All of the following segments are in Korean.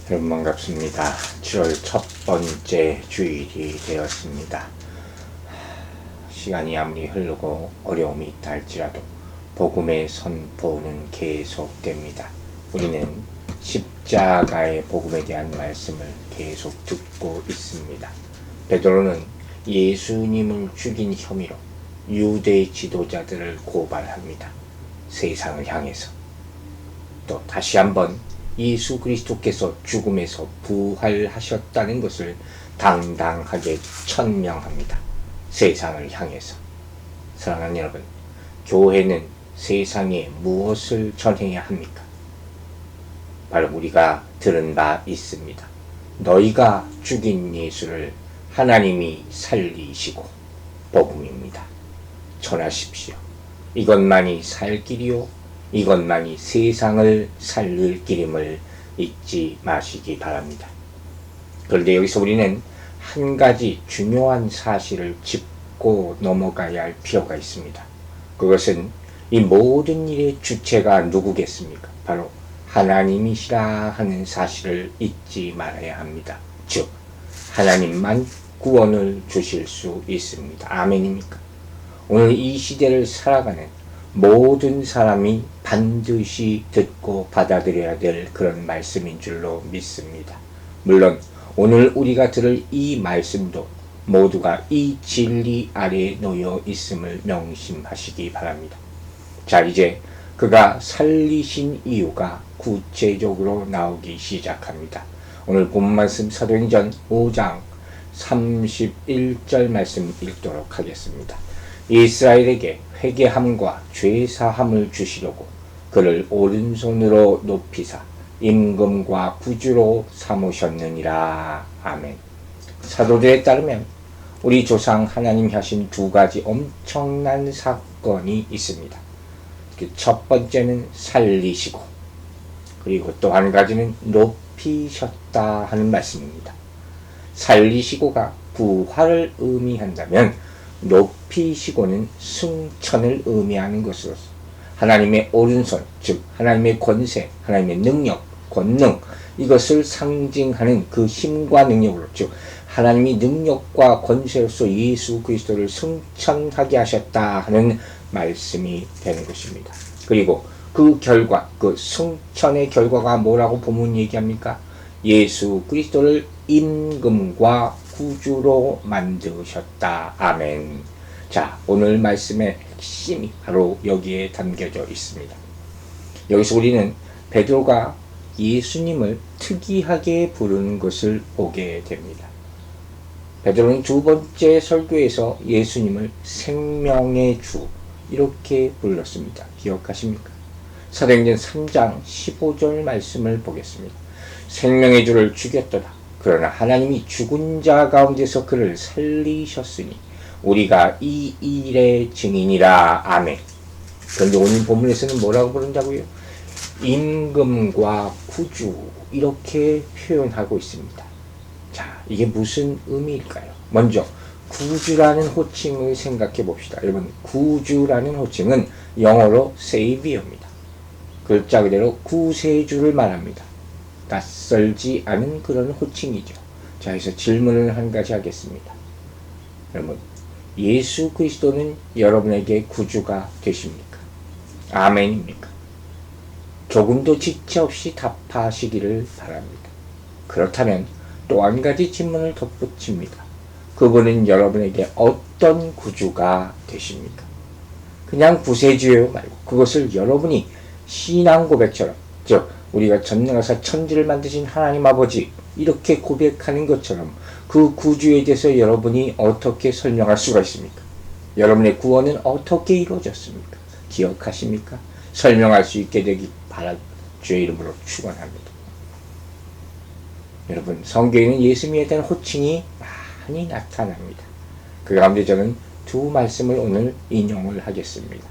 여러분 반갑습니다. 7월 첫 번째 주일이 되었습니다. 시간이 아무리 흐르고 어려움이 있다 할지라도 복음의 선포는 계속됩니다. 우리는 십자가의 복음에 대한 말씀을 계속 듣고 있습니다. 베드로는 예수님을 죽인 혐의로 유대 지도자들을 고발합니다. 세상을 향해서. 또 다시 한번 예수 그리스도께서 죽음에서 부활하셨다는 것을 당당하게 천명합니다. 세상을 향해서. 사랑하는 여러분, 교회는 세상에 무엇을 전해야 합니까? 바로 우리가 들은 바 있습니다. 너희가 죽인 예수를 하나님이 살리시고 복음입니다. 전하십시오. 이것만이 살 길이요 이것만이 세상을 살릴 길임을 잊지 마시기 바랍니다. 그런데 여기서 우리는 한 가지 중요한 사실을 짚고 넘어가야 할 필요가 있습니다. 그것은 이 모든 일의 주체가 누구겠습니까? 바로 하나님이시라 하는 사실을 잊지 말아야 합니다. 즉 하나님만 구원을 주실 수 있습니다. 아멘입니까? 오늘 이 시대를 살아가는 모든 사람이 반드시 듣고 받아들여야 될 그런 말씀인 줄로 믿습니다. 물론 오늘 우리가 들을 이 말씀도 모두가 이 진리 아래에 놓여 있음을 명심하시기 바랍니다. 자, 이제 그가 살리신 이유가 구체적으로 나오기 시작합니다. 오늘 본 말씀 사도행전 5장 31절 말씀 읽도록 하겠습니다. 이스라엘에게 회개함과 죄사함을 주시려고 그를 오른손으로 높이사 임금과 구주로 삼으셨느니라. 아멘. 사도들에 따르면 우리 조상 하나님이 하신 두 가지 엄청난 사건이 있습니다. 첫 번째는 살리시고, 그리고 또 한 가지는 높이셨다 하는 말씀입니다. 살리시고가 부활을 의미한다면 높이시고는 승천을 의미하는 것으로서 하나님의 오른손, 즉 하나님의 권세, 하나님의 능력, 권능, 이것을 상징하는 그 힘과 능력으로, 즉 하나님이 능력과 권세로서 예수 그리스도를 승천하게 하셨다 하는 말씀이 되는 것입니다. 그리고 그 결과, 그 승천의 결과가 뭐라고 본문이 얘기합니까? 예수 그리스도를 임금과 구주로 만드셨다. 아멘. 자, 오늘 말씀의 핵심이 바로 여기에 담겨져 있습니다. 여기서 우리는 베드로가 예수님을 특이하게 부르는 것을 보게 됩니다. 베드로는 두 번째 설교에서 예수님을 생명의 주 이렇게 불렀습니다. 기억하십니까? 사도행전 3장 15절 말씀을 보겠습니다. 생명의 주를 죽였도다. 그러나 하나님이 죽은 자 가운데서 그를 살리셨으니 우리가 이 일의 증인이라. 아멘. 그런데 오늘 본문에서는 뭐라고 부른다고요? 임금과 구주 이렇게 표현하고 있습니다. 자, 이게 무슨 의미일까요? 먼저 구주라는 호칭을 생각해 봅시다. 여러분, 구주라는 호칭은 영어로 Savior입니다. 글자 그대로 구세주를 말합니다. 낯설지 않은 그런 호칭이죠. 자, 여기서 질문을 한 가지 하겠습니다. 여러분, 예수 그리스도는 여러분에게 구주가 되십니까? 아멘입니까? 조금도 지체 없이 답하시기를 바랍니다. 그렇다면 또 한 가지 질문을 덧붙입니다. 그분은 여러분에게 어떤 구주가 되십니까? 그냥 구세주예요 말고 그것을 여러분이 신앙 고백처럼, 즉 우리가 전능하사 천지를 만드신 하나님 아버지 이렇게 고백하는 것처럼 그 구주에 대해서 여러분이 어떻게 설명할 수가 있습니까? 여러분의 구원은 어떻게 이루어졌습니까? 기억하십니까? 설명할 수 있게 되기 바라 주의 이름으로 축원합니다. 여러분, 성경에는 예수님에 대한 호칭이 많이 나타납니다. 그 가운데 저는 두 말씀을 오늘 인용을 하겠습니다.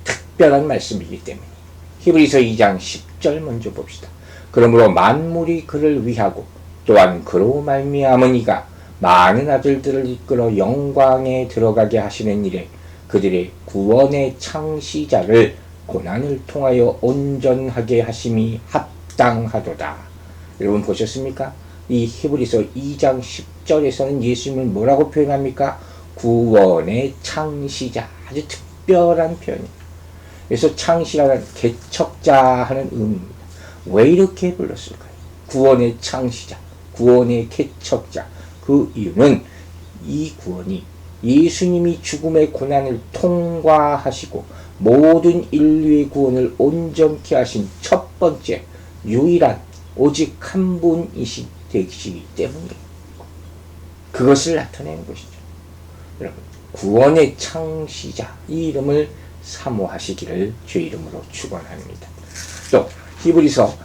특별한 말씀이기 때문에. 히브리서 2장 10절 먼저 봅시다. 그러므로 만물이 그를 위하고 또한 그로 말미암은 이가 많은 아들들을 이끌어 영광에 들어가게 하시는 일에 그들의 구원의 창시자를 고난을 통하여 온전하게 하심이 합당하도다. 여러분 보셨습니까? 이 히브리서 2장 10절에서는 예수님을 뭐라고 표현합니까? 구원의 창시자. 아주 특별한 표현입니다. 그래서 창시라는 개척자 하는 의미입니다. 왜 이렇게 불렀을까요? 구원의 창시자, 구원의 개척자. 그 이유는 이 구원이 예수님이 죽음의 고난을 통과하시고 모든 인류의 구원을 온전케 하신 첫 번째 유일한 오직 한 분이시기 때문이에요. 그것을 나타내는 것이죠. 여러분, 구원의 창시자, 이 이름을 사모하시기를 주의 이름으로 축원합니다. 또 히브리서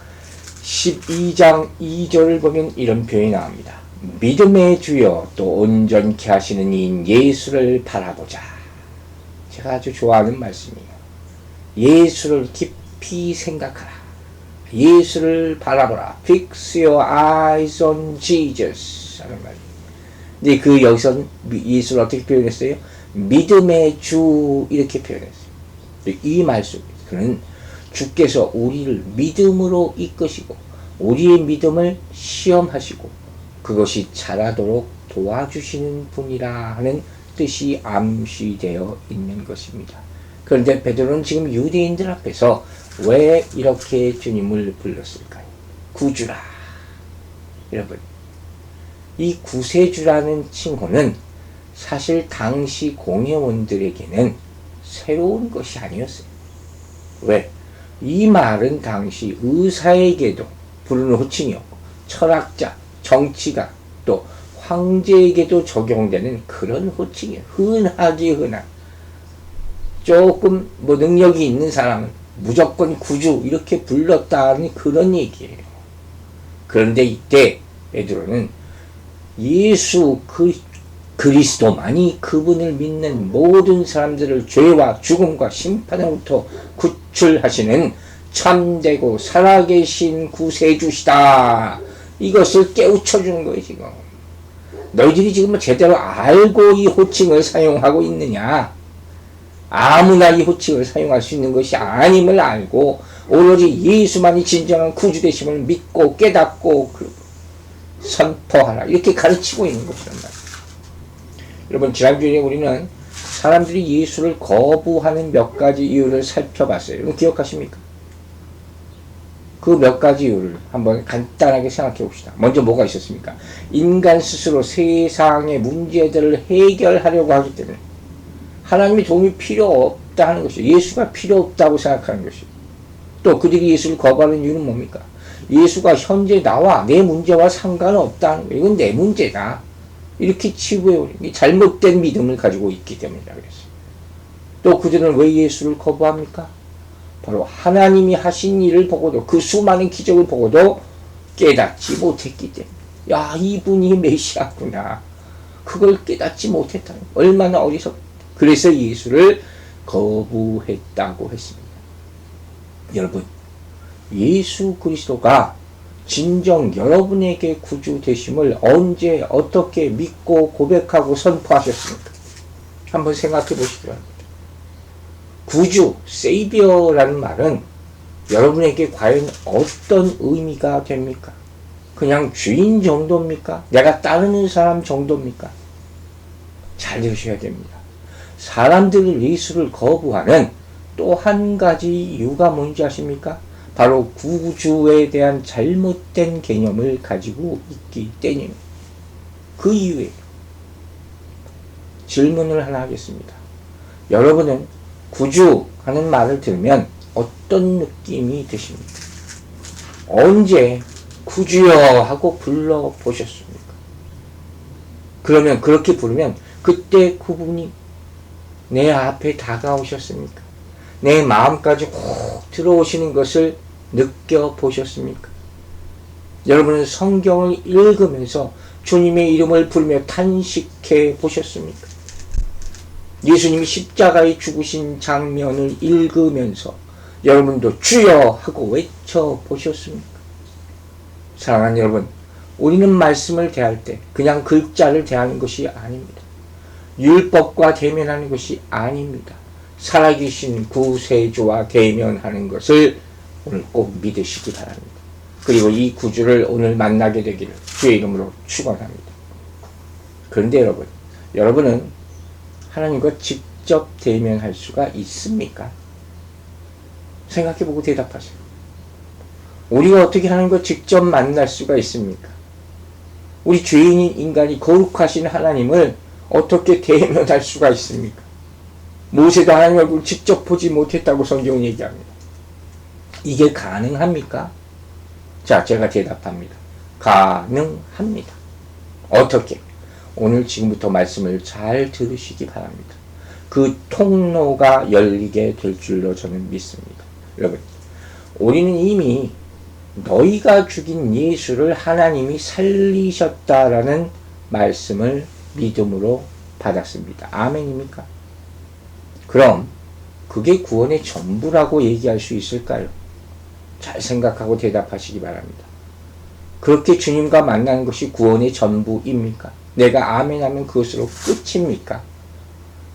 12장 2절을 보면 이런 표현이 나옵니다. 믿음의 주여 또 온전케 하시는 이인 예수를 바라보자. 제가 아주 좋아하는 말씀이에요. 예수를 깊이 생각하라. 예수를 바라보라. Fix your eyes on Jesus 하는 말이에요. 근데 그 여기서 예수를 어떻게 표현했어요? 믿음의 주 이렇게 표현했어요. 이 말씀 그는 주께서 우리를 믿음으로 이끄시고 우리의 믿음을 시험하시고 그것이 자라도록 도와주시는 분이라 하는 뜻이 암시되어 있는 것입니다. 그런데 베드로는 지금 유대인들 앞에서 왜 이렇게 주님을 불렀을까요? 구주라. 여러분, 이 구세주라는 칭호는 사실 당시 공회원들에게는 새로운 것이 아니었어요. 왜? 이 말은 당시 의사에게도 부르는 호칭이었고 철학자, 정치가 또 황제에게도 적용되는 그런 호칭이에요. 흔하지 흔한. 조금 능력이 있는 사람은 무조건 구주 이렇게 불렀다는 그런 얘기예요. 그런데 이때 베드로는 예수 그리스도만이 그분을 믿는 모든 사람들을 죄와 죽음과 심판으로부터 구출하시는 참되고 살아계신 구세주시다. 이것을 깨우쳐주는 거예요, 지금. 너희들이 지금 제대로 알고 이 호칭을 사용하고 있느냐? 아무나 이 호칭을 사용할 수 있는 것이 아님을 알고 오로지 예수만이 진정한 구주 되심을 믿고 깨닫고 선포하라. 이렇게 가르치고 있는 것이란 말이에요. 여러분, 지난주에 우리는 사람들이 예수를 거부하는 몇 가지 이유를 살펴봤어요. 여러분 기억하십니까? 그 몇 가지 이유를 한번 간단하게 생각해 봅시다. 먼저 뭐가 있었습니까? 인간 스스로 세상의 문제들을 해결하려고 하기 때문에 하나님의 도움이 필요 없다는 것이에요. 예수가 필요 없다고 생각하는 것이에요. 또 그들이 예수를 거부하는 이유는 뭡니까? 예수가 현재 나와 내 문제와 상관없다는 거예요. 이건 내 문제다. 이렇게 치부해오는 잘못된 믿음을 가지고 있기 때문이라 그랬어요. 또 그들은 왜 예수를 거부합니까? 바로 하나님이 하신 일을 보고도 그 수많은 기적을 보고도 깨닫지 못했기 때문에 야, 이분이 메시아구나. 그걸 깨닫지 못했다는 거예요. 얼마나 어리석다. 그래서 예수를 거부했다고 했습니다. 여러분, 예수 그리스도가 진정 여러분에게 구주 되심을 언제 어떻게 믿고 고백하고 선포하셨습니까? 한번 생각해 보시기 바랍니다. 구주, 세이비어라는 말은 여러분에게 과연 어떤 의미가 됩니까? 그냥 주인 정도입니까? 내가 따르는 사람 정도입니까? 잘 들으셔야 됩니다. 사람들이 예수를 거부하는 또 한 가지 이유가 뭔지 아십니까? 바로 구주에 대한 잘못된 개념을 가지고 있기 때문입니다. 그 이유에 질문을 하나 하겠습니다. 여러분은 구주 하는 말을 들으면 어떤 느낌이 드십니까? 언제 구주여 하고 불러보셨습니까? 그러면 그렇게 부르면 그때 그분이 내 앞에 다가오셨습니까? 내 마음까지 훅 들어오시는 것을 느껴보셨습니까? 여러분은 성경을 읽으면서 주님의 이름을 부르며 탄식해 보셨습니까? 예수님이 십자가에 죽으신 장면을 읽으면서 여러분도 주여 하고 외쳐보셨습니까? 사랑하는 여러분, 우리는 말씀을 대할 때 그냥 글자를 대하는 것이 아닙니다. 율법과 대면하는 것이 아닙니다. 살아계신 구세주와 대면하는 것을 오늘 꼭 믿으시기 바랍니다. 그리고 이 구주를 오늘 만나게 되기를 주의 이름으로 축원합니다. 그런데 여러분은 하나님과 직접 대면할 수가 있습니까? 생각해보고 대답하세요. 우리가 어떻게 하나님과 직접 만날 수가 있습니까? 우리 죄인인 인간이 거룩하신 하나님을 어떻게 대면할 수가 있습니까? 모세도 하나님 얼굴 직접 보지 못했다고 성경은 얘기합니다. 이게 가능합니까? 자, 제가 대답합니다. 가능합니다. 어떻게? 오늘 지금부터 말씀을 잘 들으시기 바랍니다. 그 통로가 열리게 될 줄로 저는 믿습니다. 여러분, 우리는 이미 너희가 죽인 예수를 하나님이 살리셨다라는 말씀을 믿음으로 받았습니다. 아멘입니까? 그럼 그게 구원의 전부라고 얘기할 수 있을까요? 잘 생각하고 대답하시기 바랍니다. 그렇게 주님과 만나는 것이 구원의 전부입니까? 내가 아멘하면 그것으로 끝입니까?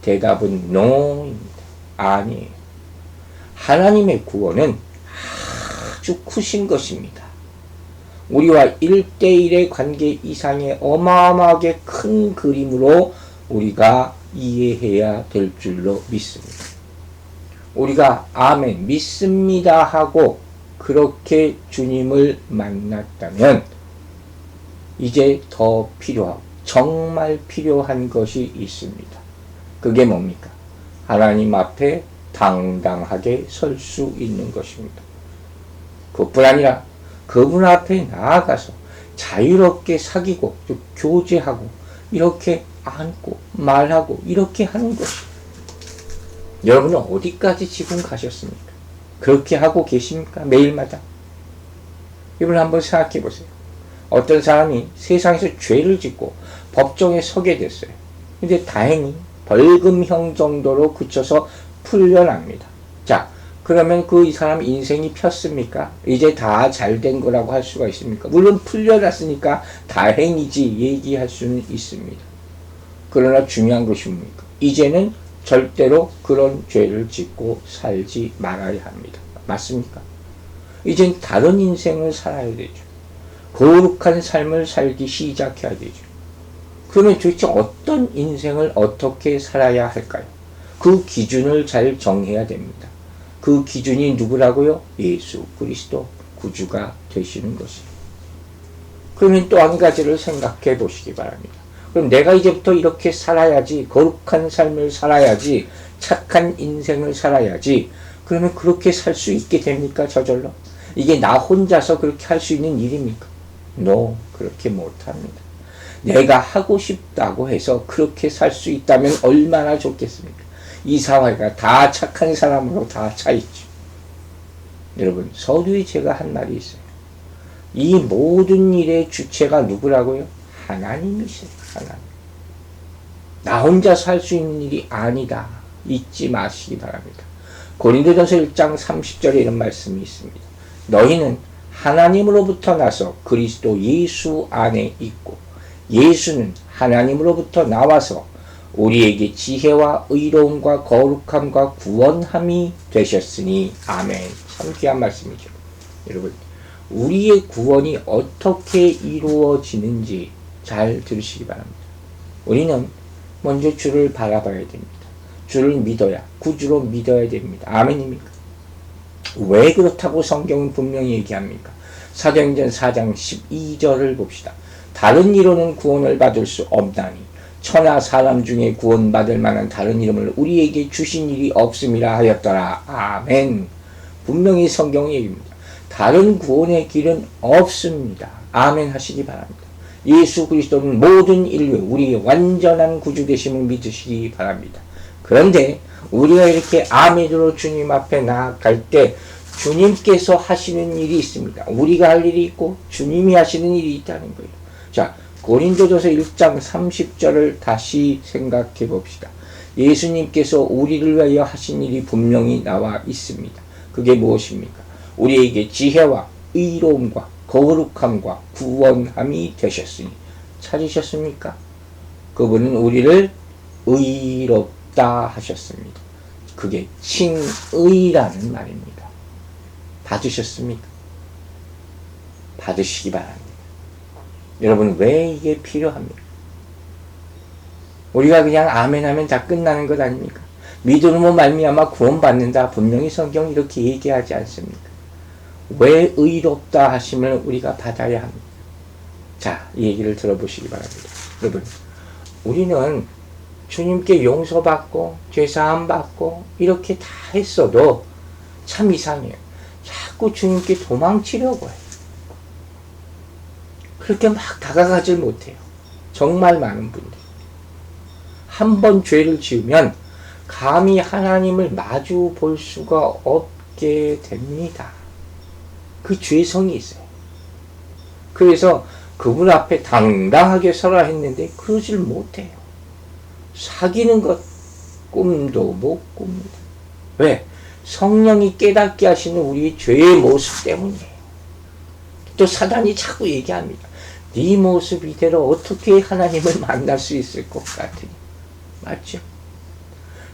대답은 no입니다. 아니에요. 하나님의 구원은 아주 크신 것입니다. 우리와 1대1의 관계 이상의 어마어마하게 큰 그림으로 우리가 이해해야 될 줄로 믿습니다. 우리가 아멘 믿습니다 하고 그렇게 주님을 만났다면 이제 더 필요하고 정말 필요한 것이 있습니다. 그게 뭡니까? 하나님 앞에 당당하게 설 수 있는 것입니다. 그뿐 아니라 그분 앞에 나아가서 자유롭게 사귀고 교제하고 이렇게 안고 말하고 이렇게 하는 것입니다. 여러분은 어디까지 지금 가셨습니까? 그렇게 하고 계십니까? 매일마다? 이걸 한번 생각해 보세요. 어떤 사람이 세상에서 죄를 짓고 법정에 서게 됐어요. 근데 다행히 벌금형 정도로 그쳐서 풀려납니다. 자, 그러면 이 사람 인생이 폈습니까? 이제 다 잘된 거라고 할 수가 있습니까? 물론 풀려났으니까 다행이지 얘기할 수는 있습니다. 그러나 중요한 것이 뭡니까? 이제는 절대로 그런 죄를 짓고 살지 말아야 합니다. 맞습니까? 이젠 다른 인생을 살아야 되죠. 거룩한 삶을 살기 시작해야 되죠. 그러면 도대체 어떤 인생을 어떻게 살아야 할까요? 그 기준을 잘 정해야 됩니다. 그 기준이 누구라고요? 예수 그리스도 구주가 되시는 것이에요. 그러면 또 한 가지를 생각해 보시기 바랍니다. 그럼 내가 이제부터 이렇게 살아야지, 거룩한 삶을 살아야지, 착한 인생을 살아야지, 그러면 그렇게 살 수 있게 됩니까? 저절로? 이게 나 혼자서 그렇게 할 수 있는 일입니까? No, 그렇게 못합니다. 내가 하고 싶다고 해서 그렇게 살 수 있다면 얼마나 좋겠습니까? 이 사회가 다 착한 사람으로 다 차있죠. 여러분, 서두에 제가 한 말이 있어요. 이 모든 일의 주체가 누구라고요? 하나님이세요. 하나님. 나 혼자서 할 수 있는 일이 아니다. 잊지 마시기 바랍니다. 고린도전서 1장 30절에 이런 말씀이 있습니다. 너희는 하나님으로부터 나서 그리스도 예수 안에 있고 예수는 하나님으로부터 나와서 우리에게 지혜와 의로움과 거룩함과 구원함이 되셨으니 아멘. 참 귀한 말씀이죠. 여러분, 우리의 구원이 어떻게 이루어지는지 잘 들으시기 바랍니다. 우리는 먼저 주를 바라봐야 됩니다. 주를 믿어야, 구주로 믿어야 됩니다. 아멘입니까? 왜 그렇다고 성경은 분명히 얘기합니까? 사도행전 4장 12절을 봅시다. 다른 이로는 구원을 받을 수 없나니 천하 사람 중에 구원받을 만한 다른 이름을 우리에게 주신 일이 없음이라 하였더라. 아멘. 분명히 성경이 얘기합니다. 다른 구원의 길은 없습니다. 아멘 하시기 바랍니다. 예수 그리스도는 모든 인류, 우리의 완전한 구주 되심을 믿으시기 바랍니다. 그런데 우리가 이렇게 아멘으로 주님 앞에 나아갈 때 주님께서 하시는 일이 있습니다. 우리가 할 일이 있고 주님이 하시는 일이 있다는 거예요. 자, 고린도전서 1장 30절을 다시 생각해 봅시다. 예수님께서 우리를 위하여 하신 일이 분명히 나와 있습니다. 그게 무엇입니까? 우리에게 지혜와 의로움과 거룩함과 구원함이 되셨으니 찾으셨습니까? 그분은 우리를 의롭다 하셨습니다. 그게 칭의라는 말입니다. 받으셨습니까? 받으시기 바랍니다. 여러분, 왜 이게 필요합니까? 우리가 그냥 아멘 하면 다 끝나는 것 아닙니까? 믿음으로 말미암아 구원받는다. 분명히 성경이 이렇게 얘기하지 않습니까? 왜 의롭다 하심을 우리가 받아야 합니다. 자, 이 얘기를 들어보시기 바랍니다. 여러분, 우리는 주님께 용서받고 죄사함 받고 이렇게 다 했어도 참 이상해요. 자꾸 주님께 도망치려고 해요. 그렇게 막 다가가질 못해요. 정말 많은 분들. 한 번 죄를 지으면 감히 하나님을 마주 볼 수가 없게 됩니다. 그 죄성이 있어요. 그래서 그분 앞에 당당하게 서라 했는데 그러질 못해요. 사귀는 것 꿈도 못 꿉니다. 왜? 성령이 깨닫게 하시는 우리 죄의 모습 때문이에요. 또 사단이 자꾸 얘기합니다. 네 모습 이대로 어떻게 하나님을 만날 수 있을 것 같으니. 맞죠?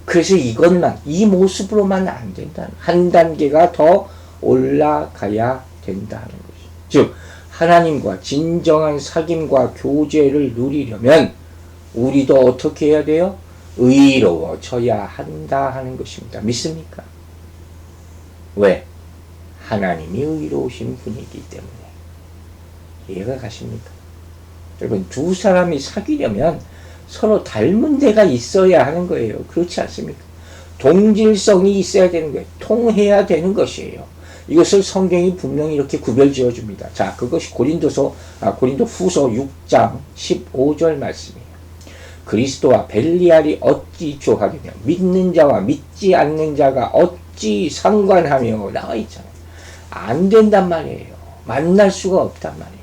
그래서 이것만, 이 모습으로만 안 된다. 한 단계가 더 올라가야 된다는 것이죠. 즉, 하나님과 진정한 사귐과 교제를 누리려면 우리도 어떻게 해야 돼요? 의로워져야 한다 하는 것입니다. 믿습니까? 왜? 하나님이 의로우신 분이기 때문에. 이해가 가십니까? 여러분, 두 사람이 사귀려면 서로 닮은 데가 있어야 하는 거예요. 그렇지 않습니까? 동질성이 있어야 되는 거예요. 통해야 되는 것이에요. 이것을 성경이 분명히 이렇게 구별 지어줍니다. 자, 그것이 고린도 후서 6장 15절 말씀이에요. 그리스도와 벨리알이 어찌 조하느냐? 믿는 자와 믿지 않는 자가 어찌 상관하며 나와 있잖아요. 안 된단 말이에요. 만날 수가 없단 말이에요.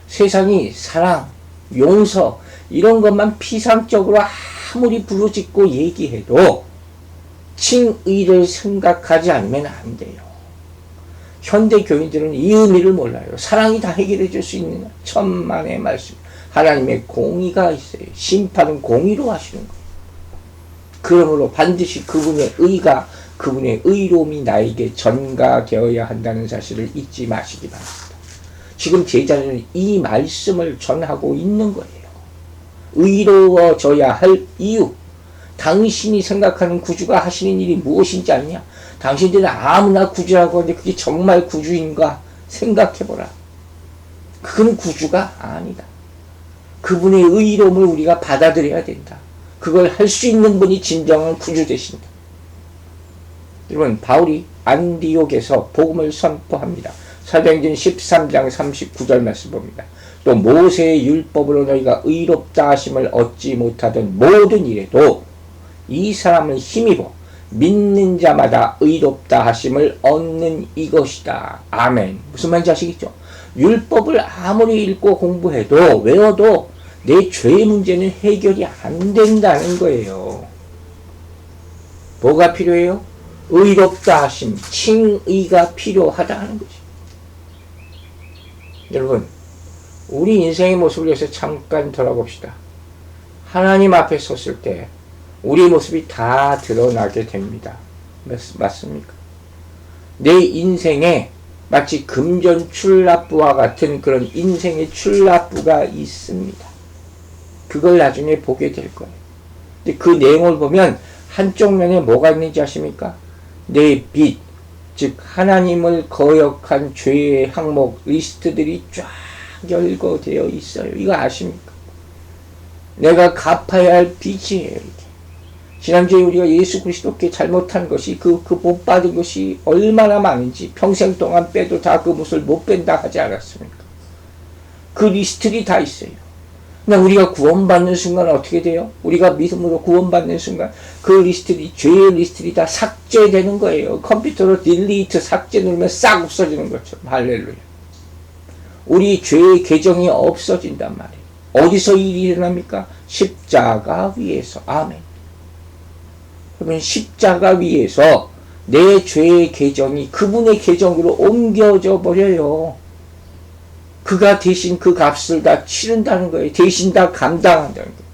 세상이 사랑, 용서 이런 것만 피상적으로 아무리 부르짖고 얘기해도 칭의를 생각하지 않으면 안 돼요. 현대 교인들은 이 의미를 몰라요. 사랑이 다 해결해 줄 수 있는 천만의 말씀. 하나님의 공의가 있어요. 심판은 공의로 하시는 거예요. 그러므로 반드시 그분의 의가, 그분의 의로움이 나에게 전가되어야 한다는 사실을 잊지 마시기 바랍니다. 지금 제자는 이 말씀을 전하고 있는 거예요. 의로워져야 할 이유. 당신이 생각하는 구주가 하시는 일이 무엇인지 아느냐? 당신들은 아무나 구주라고 하는데 그게 정말 구주인가? 생각해보라. 그건 구주가 아니다. 그분의 의로움을 우리가 받아들여야 된다. 그걸 할 수 있는 분이 진정한 구주 되신다. 여러분, 바울이 안디옥에서 복음을 선포합니다. 사도행전 13장 39절 말씀 봅니다. 또 모세의 율법으로 너희가 의롭다 하심을 얻지 못하던 모든 일에도 이 사람을 힘입어 믿는 자마다 의롭다 하심을 얻는 이것이다. 아멘. 무슨 말인지 아시겠죠? 율법을 아무리 읽고 공부해도 외워도 내 죄의 문제는 해결이 안 된다는 거예요. 뭐가 필요해요? 의롭다 하심, 칭의가 필요하다는 거지. 여러분, 우리 인생의 모습을 위해서 잠깐 돌아봅시다. 하나님 앞에 섰을 때 우리 모습이 다 드러나게 됩니다. 맞습니까? 내 인생에 마치 금전 출납부와 같은 그런 인생의 출납부가 있습니다. 그걸 나중에 보게 될 거예요. 근데 그 내용을 보면 한쪽 면에 뭐가 있는지 아십니까? 내 빚, 즉 하나님을 거역한 죄의 항목 리스트들이 쫙 열거되어 있어요. 이거 아십니까? 내가 갚아야 할 빚이에요. 이게. 지난주에 우리가 예수 그리스도께 잘못한 것이 그 못 받은 것이 얼마나 많은지 평생 동안 빼도 다 그 몫을 못 뺀다 하지 않았습니까? 그 리스트들이 다 있어요. 그냥 우리가 구원받는 순간 어떻게 돼요? 우리가 믿음으로 구원받는 순간 그 리스트들이, 죄의 리스트들이 다 삭제되는 거예요. 컴퓨터로 딜리트 삭제 누르면 싹 없어지는 것처럼. 할렐루야. 우리 죄의 계정이 없어진단 말이에요. 어디서 일이 일어납니까? 십자가 위에서. 아멘. 그러면 십자가 위에서 내 죄의 계정이 그분의 계정으로 옮겨져 버려요. 그가 대신 그 값을 다 치른다는 거예요. 대신 다 감당한다는 거예요.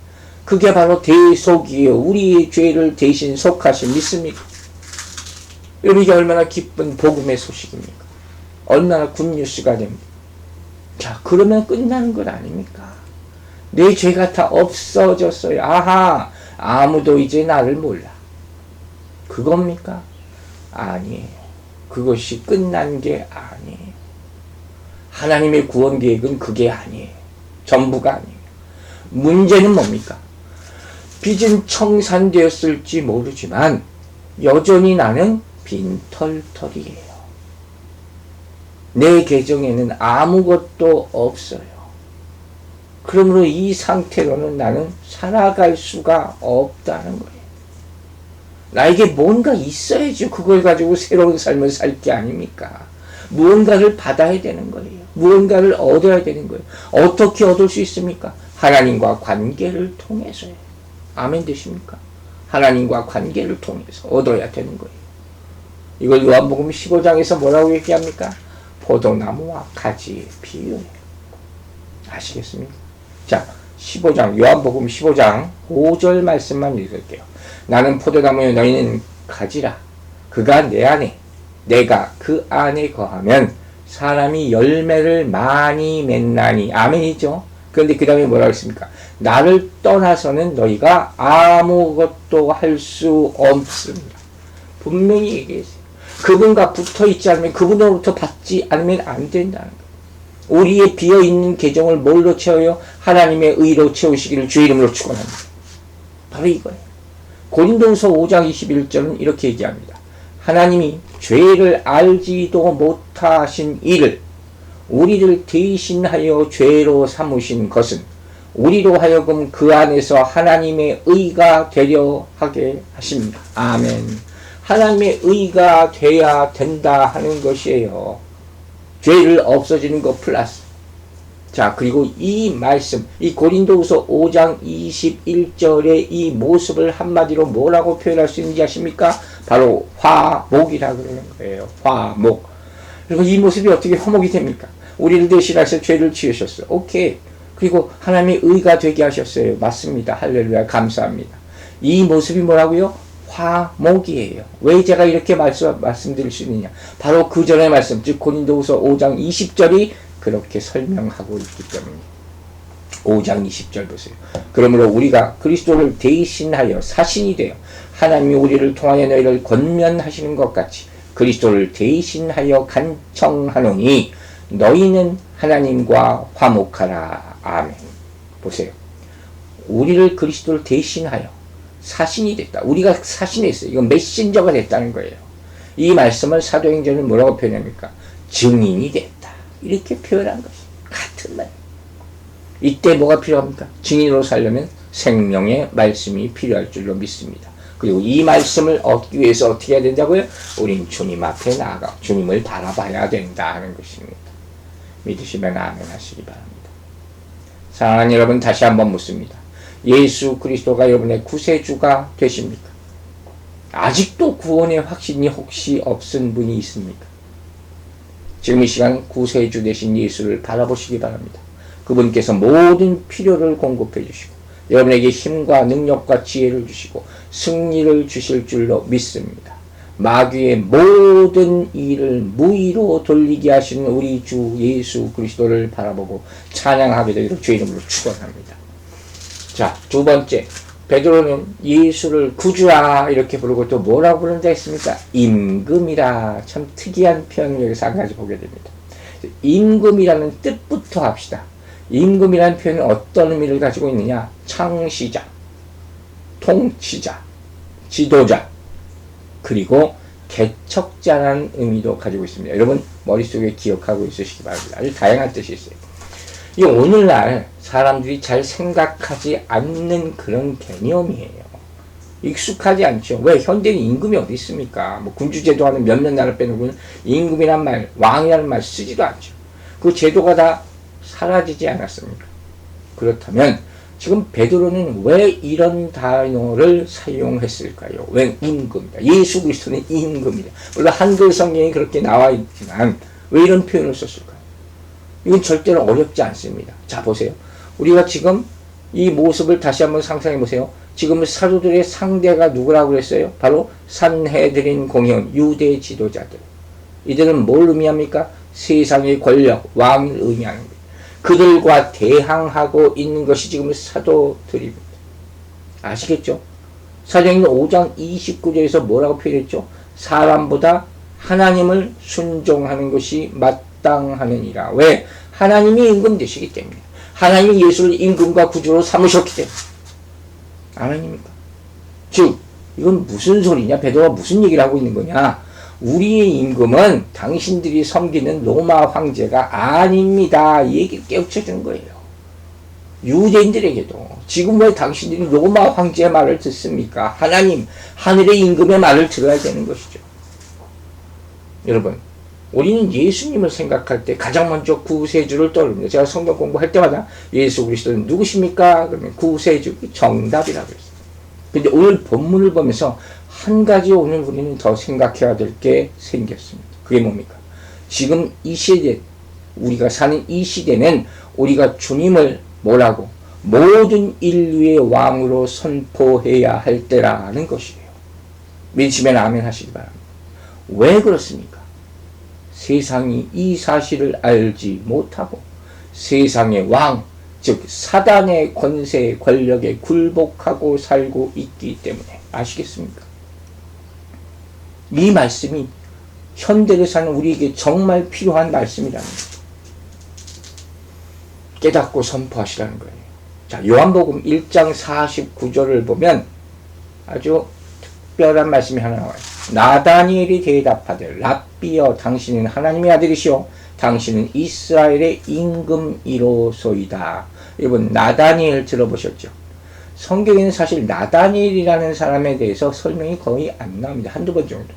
그게 바로 대속이에요. 우리의 죄를 대신 속하신. 믿습니까? 여러분, 이게 얼마나 기쁜 복음의 소식입니까? 얼마나 굿뉴스가 됩니다. 자, 그러면 끝나는 것 아닙니까? 내 죄가 다 없어졌어요. 아하, 아무도 이제 나를 몰라. 그겁니까? 아니에요. 그것이 끝난 게 아니에요. 하나님의 구원 계획은 그게 아니에요. 전부가 아니에요. 문제는 뭡니까? 빚은 청산되었을지 모르지만 여전히 나는 빈털털이에요. 내 계정에는 아무것도 없어요. 그러므로 이 상태로는 나는 살아갈 수가 없다는 거예요. 나에게 뭔가 있어야지 그걸 가지고 새로운 삶을 살 게 아닙니까? 무언가를 받아야 되는 거예요. 무언가를 얻어야 되는 거예요. 어떻게 얻을 수 있습니까? 하나님과 관계를 통해서요. 아멘 되십니까? 하나님과 관계를 통해서 얻어야 되는 거예요. 이걸 요한복음 15장에서 뭐라고 얘기합니까? 포도나무와 가지의 비유예요. 아시겠습니까? 자, 15장, 요한복음 15장 5절 말씀만 읽을게요. 나는 포도나무여 너희는 가지라. 그가 내 안에, 내가 그 안에 거하면 사람이 열매를 많이 맺나니. 아멘이죠? 그런데 그 다음에 뭐라고 했습니까? 나를 떠나서는 너희가 아무것도 할 수 없습니다. 분명히 얘기했어요. 그분과 붙어 있지 않으면, 그분으로부터 받지 않으면 안 된다는 거예요. 우리의 비어있는 계정을 뭘로 채워요? 하나님의 의로 채우시기를 주의 이름으로 축원합니다. 바로 이거예요. 고린도후서 5장 21절은 이렇게 얘기합니다. 하나님이 죄를 알지도 못하신 이를 우리를 대신하여 죄로 삼으신 것은 우리로 하여금 그 안에서 하나님의 의가 되려 하게 하십니다. 아멘. 하나님의 의가 돼야 된다 하는 것이에요. 죄를 없어지는 것 플러스. 자, 그리고 이 말씀, 이 고린도후서 5장 21절의 이 모습을 한마디로 뭐라고 표현할 수 있는지 아십니까? 바로 화목이라 그러는 거예요. 화목. 그리고 이 모습이 어떻게 화목이 됩니까? 우리를 대신하셔서 죄를 지으셨어요. 오케이. 그리고 하나님의 의가 되게 하셨어요. 맞습니다. 할렐루야. 감사합니다. 이 모습이 뭐라고요? 화목이에요. 왜 제가 이렇게 말씀드릴 수 있느냐? 바로 그 전의 말씀, 즉 고린도후서 5장 20절이 그렇게 설명하고 있기 때문에 5장 20절 보세요. 그러므로 우리가 그리스도를 대신하여 사신이 되어 하나님이 우리를 통하여 너희를 권면하시는 것 같이 그리스도를 대신하여 간청하노니 너희는 하나님과 화목하라. 아멘. 보세요. 우리를 그리스도를 대신하여 사신이 됐다. 우리가 사신했어요. 이건 메신저가 됐다는 거예요. 이 말씀을 사도행전은 뭐라고 표현합니까? 증인이 됐다. 이렇게 표현한 것이 같은 말. 이때 뭐가 필요합니까? 증인으로 살려면 생명의 말씀이 필요할 줄로 믿습니다. 그리고 이 말씀을 얻기 위해서 어떻게 해야 된다고요? 우린 주님 앞에 나아가 주님을 바라봐야 된다 하는 것입니다. 믿으시면 아멘 하시기 바랍니다. 사랑하는 여러분, 다시 한번 묻습니다. 예수 그리스도가 여러분의 구세주가 되십니까? 아직도 구원의 확신이 혹시 없은 분이 있습니까? 지금 이 시간 구세주 되신 예수를 바라보시기 바랍니다. 그분께서 모든 필요를 공급해 주시고 여러분에게 힘과 능력과 지혜를 주시고 승리를 주실 줄로 믿습니다. 마귀의 모든 일을 무의로 돌리게 하시는 우리 주 예수 그리스도를 바라보고 찬양하게 되기를 주의 이름으로 축원합니다. 자, 두 번째, 베드로는 예수를 구주라 이렇게 부르고 또 뭐라고 부른다 했습니까? 임금이라. 참 특이한 표현을 여기서 한 가지 보게 됩니다. 임금이라는 뜻부터 합시다. 임금이라는 표현은 어떤 의미를 가지고 있느냐? 창시자, 통치자, 지도자, 그리고 개척자라는 의미도 가지고 있습니다. 여러분 머릿속에 기억하고 있으시기 바랍니다. 아주 다양한 뜻이 있어요. 이 오늘날 사람들이 잘 생각하지 않는 그런 개념이에요. 익숙하지 않죠. 왜? 현대는 임금이 어디 있습니까? 뭐 군주제도 하는 몇몇 나라 빼놓고는 임금이란 말, 왕이라는 말 쓰지도 않죠. 그 제도가 다 사라지지 않았습니까? 그렇다면 지금 베드로는 왜 이런 단어를 사용했을까요? 왜 임금이다? 예수 그리스도는 임금이다. 물론 한글 성경이 그렇게 나와 있지만 왜 이런 표현을 썼을까요? 이건 절대로 어렵지 않습니다. 자, 보세요. 우리가 지금 이 모습을 다시 한번 상상해 보세요. 지금 사도들의 상대가 누구라고 그랬어요? 바로 산헤드린 공회원, 유대 지도자들. 이들은 뭘 의미합니까? 세상의 권력, 왕을 의미하는 거예요. 그들과 대항하고 있는 것이 지금 사도들입니다. 아시겠죠? 사도행전 5장 29절에서 뭐라고 표현했죠? 사람보다 하나님을 순종하는 것이 마땅하느니라. 왜? 하나님이 임금 되시기 때문에. 하나님이 예수를 임금과 구주로 삼으셨기 때문에. 아멘입니까? 즉 이건 무슨 소리냐? 베드로가 무슨 얘기를 하고 있는 거냐? 우리의 임금은 당신들이 섬기는 로마 황제가 아닙니다. 이 얘기를 깨우쳐주는 거예요. 유대인들에게도 지금 왜 당신들이 로마 황제의 말을 듣습니까? 하나님, 하늘의 임금의 말을 들어야 되는 것이죠. 여러분, 우리는 예수님을 생각할 때 가장 먼저 구세주를 떠올립니다. 제가 성경 공부할 때마다 예수 그리스도는 누구십니까? 그러면 구세주, 정답이라고 했어요. 근데 오늘 본문을 보면서 한 가지 오늘 우리는 더 생각해야 될 게 생겼습니다. 그게 뭡니까? 지금 이 시대, 우리가 사는 이 시대는 우리가 주님을 뭐라고? 모든 인류의 왕으로 선포해야 할 때라는 것이에요. 믿으시면 아멘 하시기 바랍니다. 왜 그렇습니까? 세상이 이 사실을 알지 못하고 세상의 왕, 즉 사단의 권세, 권력에 굴복하고 살고 있기 때문에. 아시겠습니까? 이 말씀이 현대를 사는 우리에게 정말 필요한 말씀이라는 거예요. 깨닫고 선포하시라는 거예요. 자, 요한복음 1장 49절을 보면 아주 특별한 말씀이 하나 나와요. 나다니엘이 대답하되 랍비여 당신은 하나님의 아들이시오 당신은 이스라엘의 임금이로소이다. 여러분 나다니엘 들어보셨죠? 성경에는 사실 나다니엘이라는 사람에 대해서 설명이 거의 안 나옵니다. 한두 번 정도.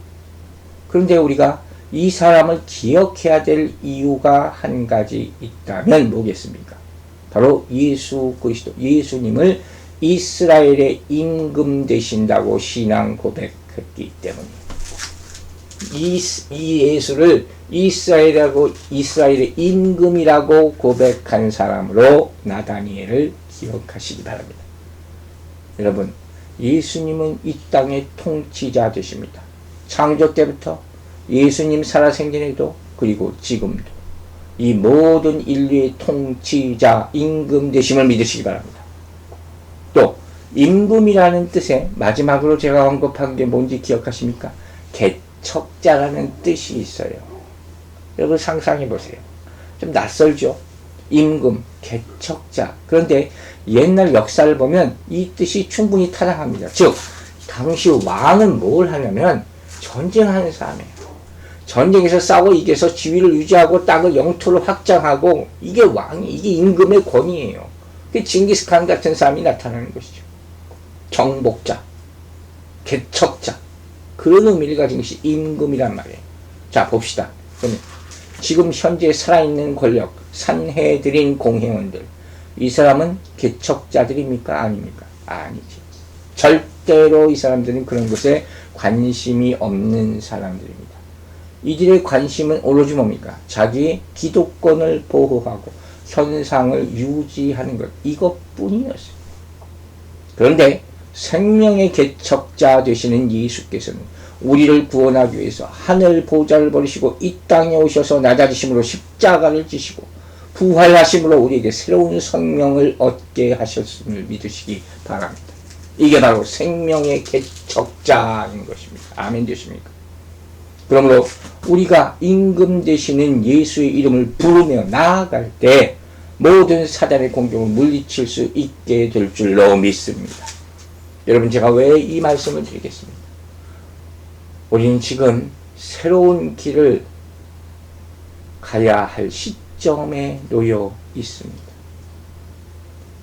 그런데 우리가 이 사람을 기억해야 될 이유가 한 가지 있다면 뭐겠습니까? 바로 예수 그리스도, 예수님을 이스라엘의 임금 되신다고 신앙 고백했기 때문입니다. 이 예수를 이스라엘의 임금이라고 고백한 사람으로 나다니엘을 기억하시기 바랍니다. 여러분, 예수님은 이 땅의 통치자 되십니다. 창조 때부터 예수님 살아생전에도 그리고 지금도 이 모든 인류의 통치자, 임금 되심을 믿으시기 바랍니다. 또 임금이라는 뜻에 마지막으로 제가 언급한 게 뭔지 기억하십니까? 개척자라는 뜻이 있어요. 여러분 상상해 보세요. 좀 낯설죠? 임금, 개척자. 그런데 옛날 역사를 보면 이 뜻이 충분히 타당합니다. 즉 당시 왕은 뭘 하냐면 전쟁하는 사람이에요. 전쟁에서 싸워 이겨서 지위를 유지하고 땅을 영토를 확장하고 이게 왕이, 이게 임금의 권위예요. 그 징기스칸 같은 사람이 나타나는 것이죠. 정복자, 개척자. 그런 의미를 가진 것이 임금이란 말이에요. 자, 봅시다. 그러면 지금 현재 살아있는 권력, 산헤드린 공회원들. 이 사람은 개척자들입니까? 아닙니까? 아니지. 절대로 이 사람들은 그런 것에 관심이 없는 사람들입니다. 이들의 관심은 오로지 뭡니까? 자기의 기득권을 보호하고 현상을 유지하는 것. 이것뿐이었어요. 그런데 생명의 개척자 되시는 예수께서는 우리를 구원하기 위해서 하늘 보좌를 버리시고 이 땅에 오셔서 낮아지심으로 십자가를 지시고 부활하심으로 우리에게 새로운 생명을 얻게 하셨음을 믿으시기 바랍니다. 이게 바로 생명의 개척자인 것입니다. 아멘 되십니까? 그러므로 우리가 임금 되시는 예수의 이름을 부르며 나아갈 때 모든 사단의 공격을 물리칠 수 있게 될 줄로 믿습니다. 여러분 제가 왜 이 말씀을 드리겠습니까? 우리는 지금 새로운 길을 가야 할 시점에 놓여 있습니다.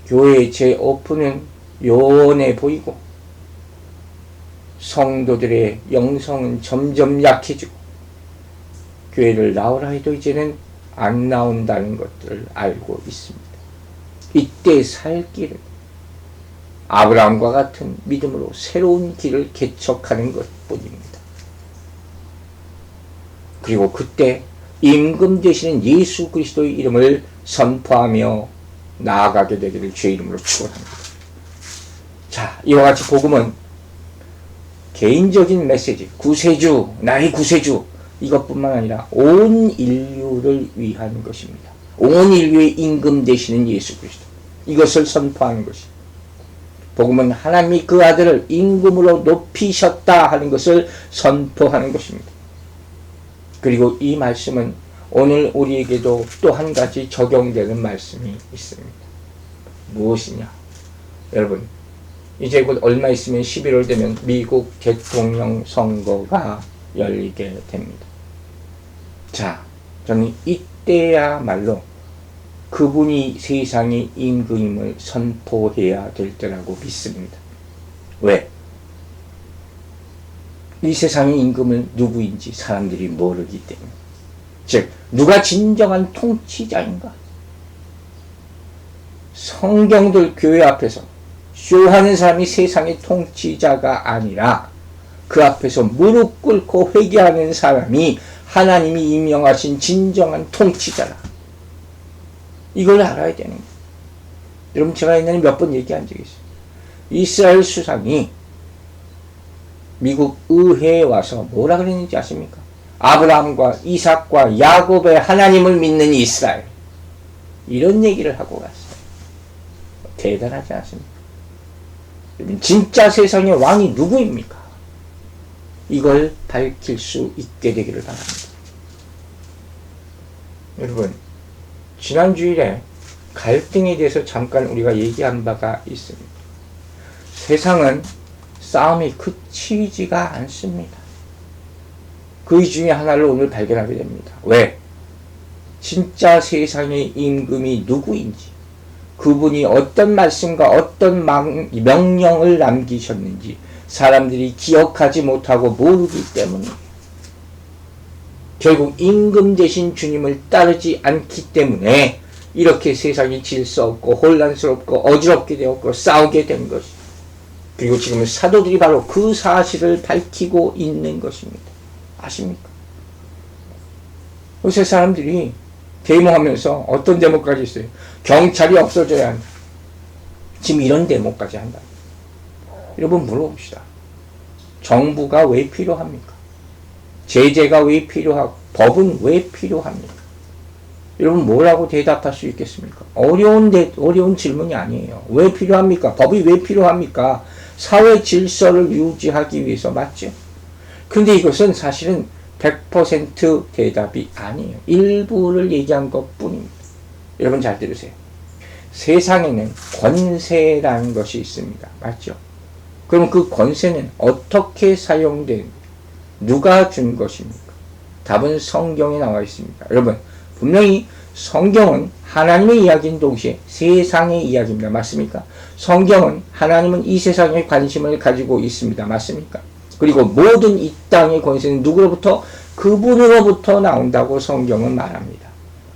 교회의 재오픈은 요원해 보이고 성도들의 영성은 점점 약해지고 교회를 나오라 해도 이제는 안 나온다는 것들을 알고 있습니다. 이때 살 길은 아브라함과 같은 믿음으로 새로운 길을 개척하는 것뿐입니다. 그리고 그때 임금 되시는 예수 그리스도의 이름을 선포하며 나아가게 되기를 주의 이름으로 축원합니다. 자, 이와 같이 복음은 개인적인 메시지, 구세주, 나의 구세주 이것뿐만 아니라 온 인류를 위한 것입니다. 온 인류의 임금 되시는 예수 그리스도. 이것을 선포하는 것이. 복음은 하나님이 그 아들을 임금으로 높이셨다 하는 것을 선포하는 것입니다. 그리고 이 말씀은 오늘 우리에게도 또 한 가지 적용되는 말씀이 있습니다. 무엇이냐? 여러분, 이제 곧 얼마 있으면 11월 되면 미국 대통령 선거가 열리게 됩니다. 자, 저는 이때야말로 그분이 세상의 임금임을 선포해야 될 때라고 믿습니다. 왜? 이 세상의 임금은 누구인지 사람들이 모르기 때문에. 즉, 누가 진정한 통치자인가? 성경들 교회 앞에서 쇼하는 사람이 세상의 통치자가 아니라 그 앞에서 무릎 꿇고 회개하는 사람이 하나님이 임명하신 진정한 통치자라. 이걸 알아야 되는 거예요. 여러분, 제가 옛날에 몇 번 얘기한 적이 있어요. 이스라엘 수상이 미국 의회에 와서 뭐라 그랬는지 아십니까? 아브라함과 이삭과 야곱의 하나님을 믿는 이스라엘. 이런 얘기를 하고 갔어요. 대단하지 않습니까? 진짜 세상의 왕이 누구입니까? 이걸 밝힐 수 있게 되기를 바랍니다. 여러분, 지난 주일에 갈등에 대해서 잠깐 우리가 얘기한 바가 있습니다. 세상은 싸움이 그치지가 않습니다. 그 중에 하나를 오늘 발견하게 됩니다. 왜? 진짜 세상의 임금이 누구인지, 그분이 어떤 말씀과 어떤 명령을 남기셨는지 사람들이 기억하지 못하고 모르기 때문이에요. 결국 임금 되신 주님을 따르지 않기 때문에 이렇게 세상이 질서 없고 혼란스럽고 어지럽게 되었고 싸우게 된 것이죠. 그리고 지금은 사도들이 바로 그 사실을 밝히고 있는 것입니다. 아십니까? 요새 사람들이 데모하면서 어떤 데모까지 있어요. 경찰이 없어져야 한다. 지금 이런 데모까지 한다. 여러분, 물어봅시다. 정부가 왜 필요합니까? 제재가 왜 필요하고 법은 왜 필요합니까? 여러분, 뭐라고 대답할 수 있겠습니까? 어려운 질문이 아니에요. 왜 필요합니까? 법이 왜 필요합니까? 사회 질서를 유지하기 위해서 맞죠? 근데 이것은 사실은 100% 대답이 아니에요. 일부를 얘기한 것 뿐입니다. 여러분 잘 들으세요. 세상에는 권세라는 것이 있습니다. 맞죠? 그럼 그 권세는 어떻게 사용된, 누가 준 것입니까? 답은 성경에 나와 있습니다. 여러분, 분명히 성경은 하나님의 이야기인 동시에 세상의 이야기입니다. 맞습니까? 성경은 하나님은 이 세상에 관심을 가지고 있습니다. 맞습니까? 그리고 모든 이 땅의 권세는 누구로부터? 그분으로부터 나온다고 성경은 말합니다.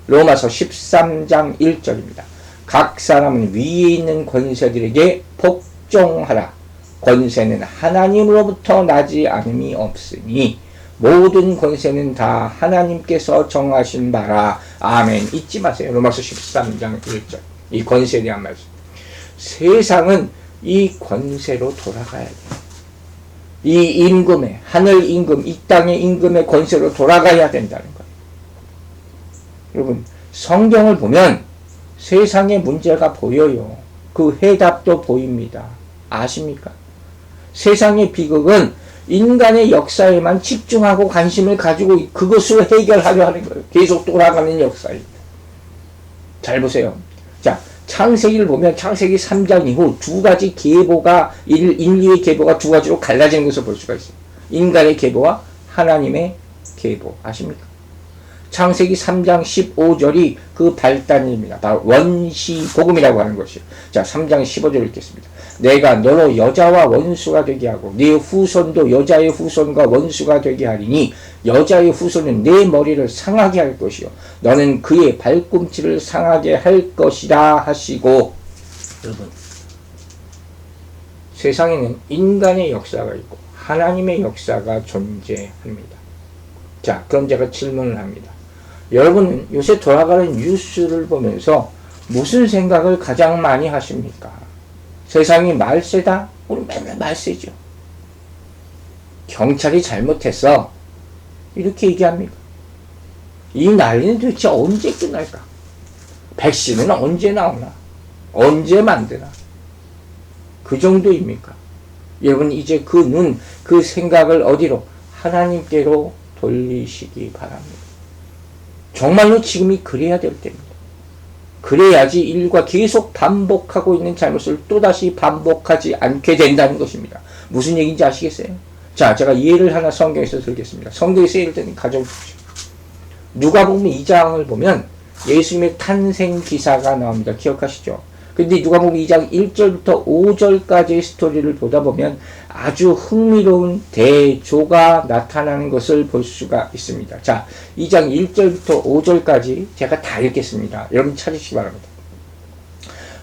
로마서 13장 1절입니다. 각 사람은 위에 있는 권세들에게 복종하라. 권세는 하나님으로부터 나지 않음이 없으니 모든 권세는 다 하나님께서 정하신 바라. 아멘. 잊지 마세요. 로마서 13장 1절. 이 권세에 대한 말씀. 세상은 이 권세로 돌아가야 돼요. 이 임금의, 하늘 임금, 이 땅의 임금의 권세로 돌아가야 된다는 거예요. 여러분, 성경을 보면 세상의 문제가 보여요. 그 해답도 보입니다. 아십니까? 세상의 비극은 인간의 역사에만 집중하고 관심을 가지고 그것을 해결하려 하는 거예요. 계속 돌아가는 역사입니다. 잘 보세요. 자, 창세기를 보면 창세기 3장 이후 두 가지 계보가, 인류의 계보가 두 가지로 갈라지는 것을 볼 수가 있어요. 인간의 계보와 하나님의 계보. 아십니까? 창세기 3장 15절이 그 발단입니다. 바로 원시복음이라고 하는 것이요. 자, 3장 15절 읽겠습니다. 내가 너로 여자와 원수가 되게 하고 네 후손도 여자의 후손과 원수가 되게 하리니 여자의 후손은 내 머리를 상하게 할 것이요 너는 그의 발꿈치를 상하게 할 것이라 하시고. 여러분, 세상에는 인간의 역사가 있고 하나님의 역사가 존재합니다. 자, 그럼 제가 질문을 합니다. 여러분은 요새 돌아가는 뉴스를 보면서 무슨 생각을 가장 많이 하십니까? 세상이 말세다? 우리 맨날 말세죠. 경찰이 잘못했어. 이렇게 얘기합니까? 이 난리는 도대체 언제 끝날까? 백신은 언제 나오나? 언제 만드나? 그 정도입니까? 여러분 이제 그 눈, 그 생각을 어디로? 하나님께로 돌리시기 바랍니다. 정말로 지금이 그래야 될 때입니다. 그래야지 인류가 계속 반복하고 있는 잘못을 또다시 반복하지 않게 된다는 것입니다. 무슨 얘기인지 아시겠어요? 자, 제가 예를 하나 성경에서 들겠습니다. 성경에서 예를 들면 가져오십시오. 누가복음 2장을 보면 예수님의 탄생 기사가 나옵니다. 기억하시죠? 근데 누가복음 2장 1절부터 5절까지의 스토리를 보다 보면 아주 흥미로운 대조가 나타나는 것을 볼 수가 있습니다. 자, 2장 1절부터 5절까지 제가 다 읽겠습니다. 여러분 찾으시기 바랍니다.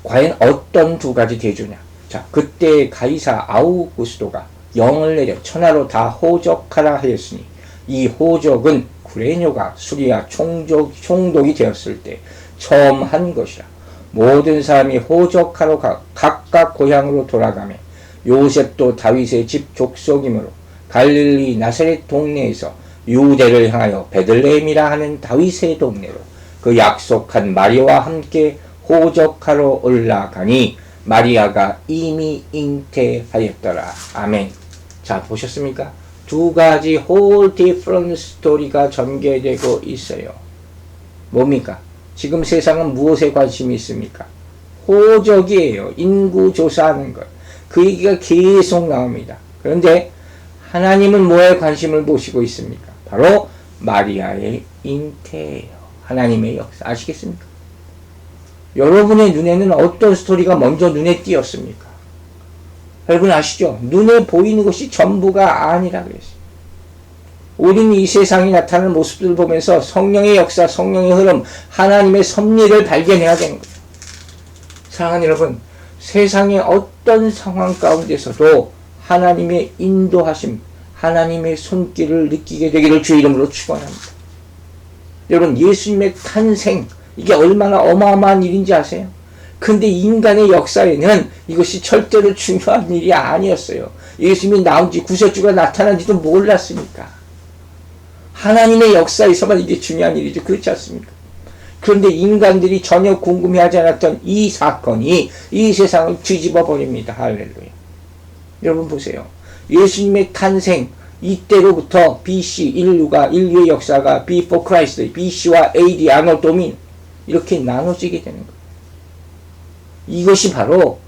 과연 어떤 두 가지 대조냐? 자, 그때 가이사 아우구스도가 영을 내려 천하로 다 호적하라 하였으니 이 호적은 구레뇨가 수리아 총독이 되었을 때 처음 한 것이라. 모든 사람이 호적하러 각각 고향으로 돌아가며 요셉도 다윗의 집 족속이므로 갈릴리 나사렛 동네에서 유대를 향하여 베들레헴이라 하는 다윗의 동네로 그 약속한 마리아와 함께 호적하러 올라가니 마리아가 이미 잉태하였더라. 아멘. 자, 보셨습니까? 두 가지 whole different 스토리가 전개되고 있어요. 뭡니까? 지금 세상은 무엇에 관심이 있습니까? 호적이에요. 인구 조사하는 것. 그 얘기가 계속 나옵니다. 그런데 하나님은 뭐에 관심을 보시고 있습니까? 바로 마리아의 잉태예요. 하나님의 역사. 아시겠습니까? 여러분의 눈에는 어떤 스토리가 먼저 눈에 띄었습니까? 여러분 아시죠? 눈에 보이는 것이 전부가 아니라 그랬어요. 우리는 이 세상에 나타나는 모습들을 보면서 성령의 역사, 성령의 흐름, 하나님의 섭리를 발견해야 되는 거예요. 사랑하는 여러분, 세상의 어떤 상황 가운데서도 하나님의 인도하심, 하나님의 손길을 느끼게 되기를 주의 이름으로 축원합니다. 여러분, 예수님의 탄생, 이게 얼마나 어마어마한 일인지 아세요? 근데 인간의 역사에는 이것이 절대로 중요한 일이 아니었어요. 예수님이 나온지 구세주가 나타난지도 몰랐으니까. 하나님의 역사에서만 이게 중요한 일이죠. 그렇지 않습니까? 그런데 인간들이 전혀 궁금해하지 않았던 이 사건이 이 세상을 뒤집어 버립니다. 할렐루야. 여러분 보세요. 예수님의 탄생, 이때로부터 BC, 인류의 역사가 Before Christ, BC와 AD, 아노 도민 이렇게 나눠지게 되는 거예요. 이것이 바로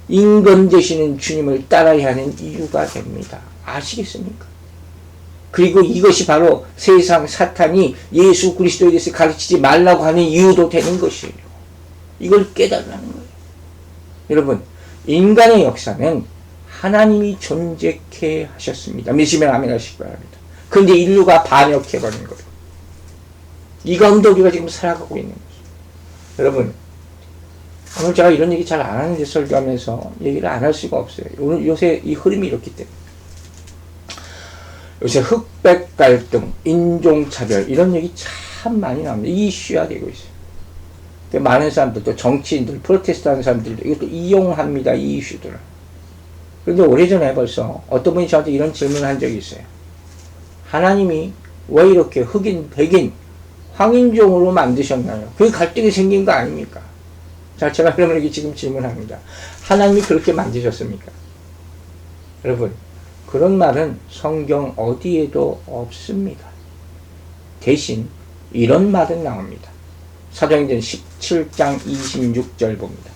임금 되시는 주님을 따라야 하는 이유가 됩니다. 아시겠습니까? 그리고 이것이 바로 세상 사탄이 예수 그리스도에 대해서 가르치지 말라고 하는 이유도 되는 것이에요. 이걸 깨달으라는 거예요. 여러분, 인간의 역사는 하나님이 존재케 하셨습니다. 믿으시면 아멘 하시기 바랍니다. 그런데 인류가 반역해버린 거예요. 이 가운데 우리가 지금 살아가고 있는 거죠. 여러분, 오늘 제가 이런 얘기 잘 안 하는데 설교하면서 얘기를 안 할 수가 없어요. 오늘 요새 이 흐름이 이렇기 때문에. 요새 흑백 갈등, 인종차별 이런 얘기 참 많이 나옵니다. 이슈화 되고 있어요. 많은 사람들, 또 정치인들, 프로테스트 하는 사람들도 이것도 이용합니다. 이 이슈들을. 그런데 오래전에 벌써 어떤 분이 저한테 이런 질문을 한 적이 있어요. 하나님이 왜 이렇게 흑인, 백인, 황인종으로 만드셨나요? 그게 갈등이 생긴 거 아닙니까? 자, 제가 그러면 여기 지금 질문합니다. 하나님이 그렇게 만드셨습니까? 여러분, 그런 말은 성경 어디에도 없습니다. 대신 이런 말은 나옵니다. 사도행전 17장 26절 봅니다.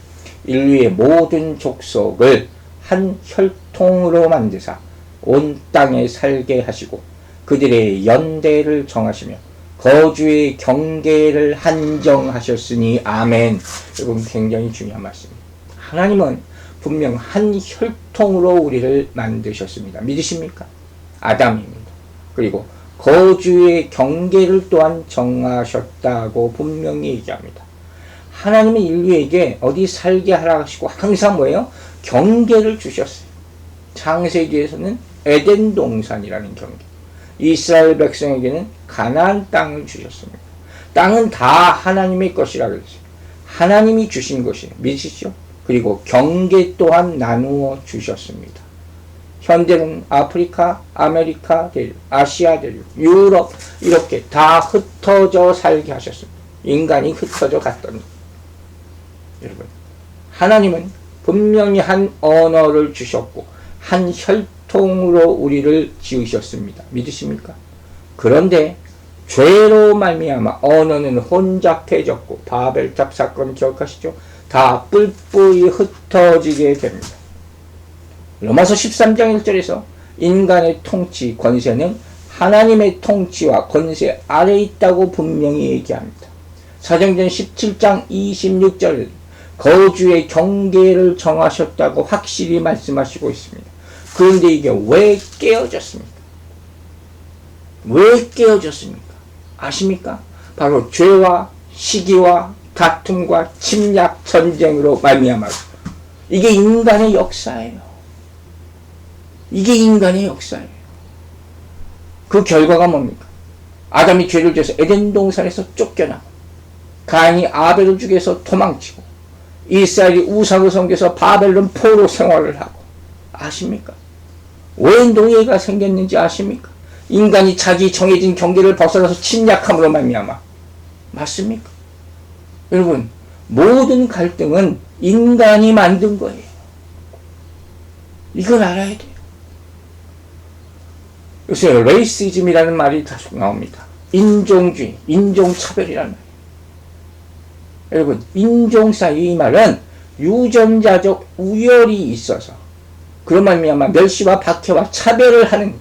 인류의 모든 족속을 한 혈통으로 만드사 온 땅에 살게 하시고 그들의 연대를 정하시며 거주의 경계를 한정하셨으니 아멘. 여러분 굉장히 중요한 말씀입니다. 하나님은 분명 한 혈통으로 우리를 만드셨습니다. 믿으십니까? 아담입니다. 그리고 거주의 경계를 또한 정하셨다고 분명히 얘기합니다. 하나님은 인류에게 어디 살게 하라 하시고 항상 뭐예요? 경계를 주셨어요. 창세기에서는 에덴 동산이라는 경계. 이스라엘 백성에게는 가나안 땅을 주셨습니다. 땅은 다 하나님의 것이라 그랬어요. 하나님이 주신 것이에요. 믿으시죠? 그리고 경계 또한 나누어 주셨습니다. 현재는 아프리카, 아메리카 대륙, 아시아 대륙, 유럽 이렇게 다 흩어져 살게 하셨습니다. 인간이 흩어져 갔더니. 여러분, 하나님은 분명히 한 언어를 주셨고 한 혈통으로 우리를 지으셨습니다. 믿으십니까? 그런데 죄로 말미암아 언어는 혼잡해졌고, 바벨탑 사건 기억하시죠? 다 뿔뿔이 흩어지게 됩니다. 로마서 13장 1절에서 인간의 통치, 권세는 하나님의 통치와 권세 아래 있다고 분명히 얘기합니다. 사도행전 17장 26절은 거주의 경계를 정하셨다고 확실히 말씀하시고 있습니다. 그런데 이게 왜 깨어졌습니까? 왜 깨어졌습니까? 아십니까? 바로 죄와 시기와 다툼과 침략 전쟁으로 말미암아. 이게 인간의 역사예요. 이게 인간의 역사예요. 그 결과가 뭡니까? 아담이 죄를 지어서 에덴 동산에서 쫓겨나고, 가인이 아벨을 죽여서 도망치고, 이스라엘이 우상을 섬겨서 바벨론 포로 생활을 하고. 아십니까? 왜 노예가 생겼는지 아십니까? 인간이 자기 정해진 경계를 벗어나서 침략함으로 말미암아. 맞습니까? 여러분, 모든 갈등은 인간이 만든 거예요. 이걸 알아야 돼요. 요새 레이시즘이라는 말이 다시 나옵니다. 인종주의, 인종차별이라는 말이에요. 여러분, 인종 사이 이 말은 유전자적 우열이 있어서 그런 말미암아 멸시와 박해와 차별을 하는,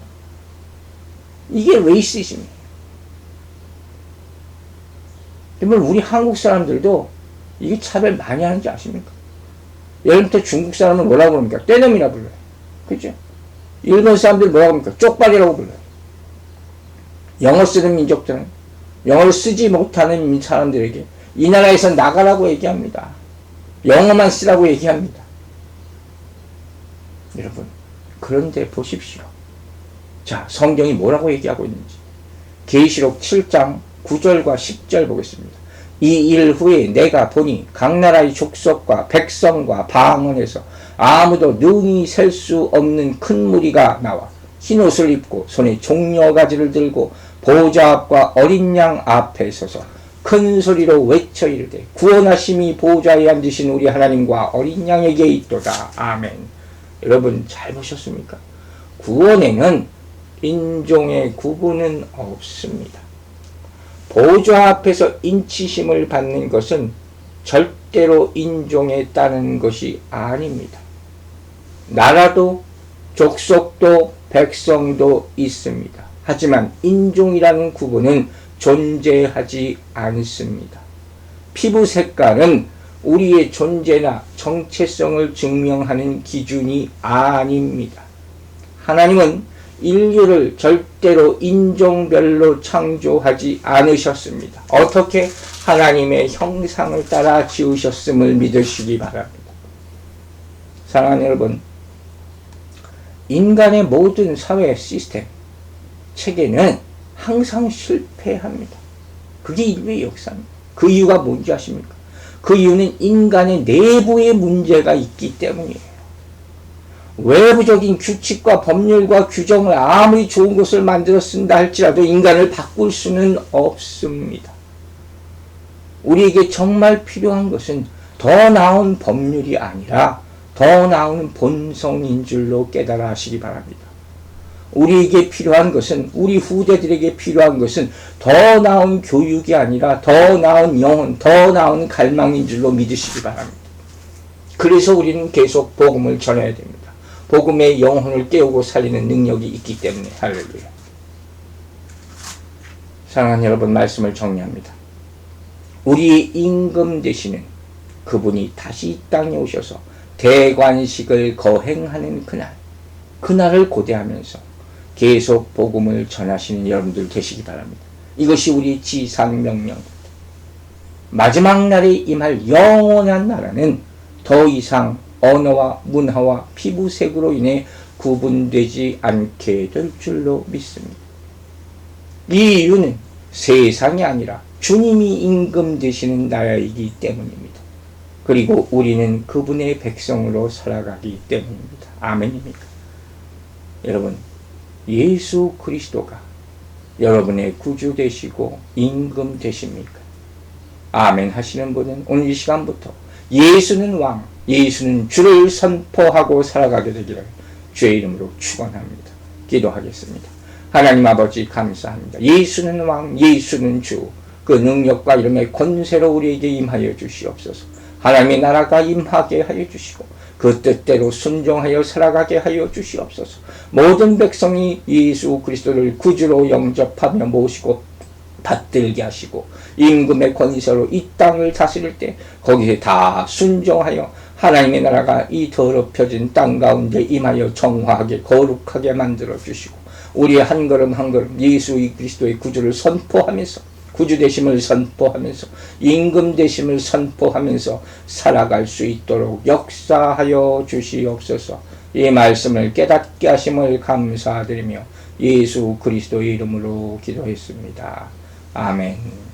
이게 레이시즘이에요. 여러분, 우리 한국 사람들도 이게 차별 많이 하는지 아십니까? 예를 들어 중국 사람은 뭐라고 그럽니까? 떼놈이라 불러요. 그죠? 일본 사람들 뭐라고 합니까? 쪽발이라고 불러요. 영어 쓰는 민족들은 영어를 쓰지 못하는 사람들에게 이 나라에서 나가라고 얘기합니다. 영어만 쓰라고 얘기합니다. 여러분, 그런데 보십시오. 자, 성경이 뭐라고 얘기하고 있는지. 계시록 7장 9절과 10절 보겠습니다. 이 일 후에 내가 보니 각 나라의 족속과 백성과 방언에서 아무도 능히 셀 수 없는 큰 무리가 나와 흰옷을 입고 손에 종려가지를 들고 보좌 앞과 어린 양 앞에 서서 큰 소리로 외쳐 이르되 구원하심이 보좌에 앉으신 우리 하나님과 어린 양에게 있도다. 아멘. 여러분, 잘 보셨습니까? 구원에는 인종의 구분은 없습니다. 보좌 앞에서 인치심을 받는 것은 절대로 인종에 따른 것이 아닙니다. 나라도 족속도 백성도 있습니다. 하지만 인종이라는 구분은 존재하지 않습니다. 피부 색깔은 우리의 존재나 정체성을 증명하는 기준이 아닙니다. 하나님은 인류를 절대로 인종별로 창조하지 않으셨습니다. 어떻게? 하나님의 형상을 따라 지으셨음을 믿으시기 바랍니다. 사랑하는 여러분, 인간의 모든 사회 시스템, 체계는 항상 실패합니다. 그게 인류의 역사입니다. 그 이유가 뭔지 아십니까? 그 이유는 인간의 내부에 문제가 있기 때문이에요. 외부적인 규칙과 법률과 규정을 아무리 좋은 것을 만들어 쓴다 할지라도 인간을 바꿀 수는 없습니다. 우리에게 정말 필요한 것은 더 나은 법률이 아니라 더 나은 본성인 줄로 깨달아 하시기 바랍니다. 우리에게 필요한 것은, 우리 후대들에게 필요한 것은 더 나은 교육이 아니라 더 나은 영혼, 더 나은 갈망인 줄로 믿으시기 바랍니다. 그래서 우리는 계속 복음을 전해야 됩니다. 복음의 영혼을 깨우고 살리는 능력이 있기 때문에. 할렐루야. 사랑하는 여러분, 말씀을 정리합니다. 우리의 임금 되시는 그분이 다시 이 땅에 오셔서 대관식을 거행하는 그날을 고대하면서 계속 복음을 전하시는 여러분들 되시기 바랍니다. 이것이 우리 지상명령입니다. 마지막 날에 임할 영원한 나라는 더 이상 언어와 문화와 피부색으로 인해 구분되지 않게 될 줄로 믿습니다. 이 이유는 세상이 아니라 주님이 임금 되시는 나라이기 때문입니다. 그리고 우리는 그분의 백성으로 살아가기 때문입니다. 아멘입니까? 여러분, 예수 그리스도가 여러분의 구주 되시고 임금 되십니까? 아멘 하시는 분은 오늘 이 시간부터 예수는 왕, 예수는 주를 선포하고 살아가게 되기를 주의 이름으로 축원합니다. 기도하겠습니다. 하나님 아버지 감사합니다. 예수는 왕, 예수는 주, 그 능력과 이름의 권세로 우리에게 임하여 주시옵소서. 하나님의 나라가 임하게 하여 주시고 그 뜻대로 순종하여 살아가게 하여 주시옵소서. 모든 백성이 예수 그리스도를 구주로 영접하며 모시고 받들게 하시고 임금의 권세로 이 땅을 다스릴 때 거기에 다 순종하여 하나님의 나라가 이 더럽혀진 땅 가운데 임하여 정화하게 거룩하게 만들어 주시고 우리의 한 걸음 한 걸음 예수 그리스도의 구주를 선포하면서 구주 되심을 선포하면서 임금 되심을 선포하면서 살아갈 수 있도록 역사하여 주시옵소서. 이 말씀을 깨닫게 하심을 감사드리며 예수 그리스도의 이름으로 기도했습니다. 아멘.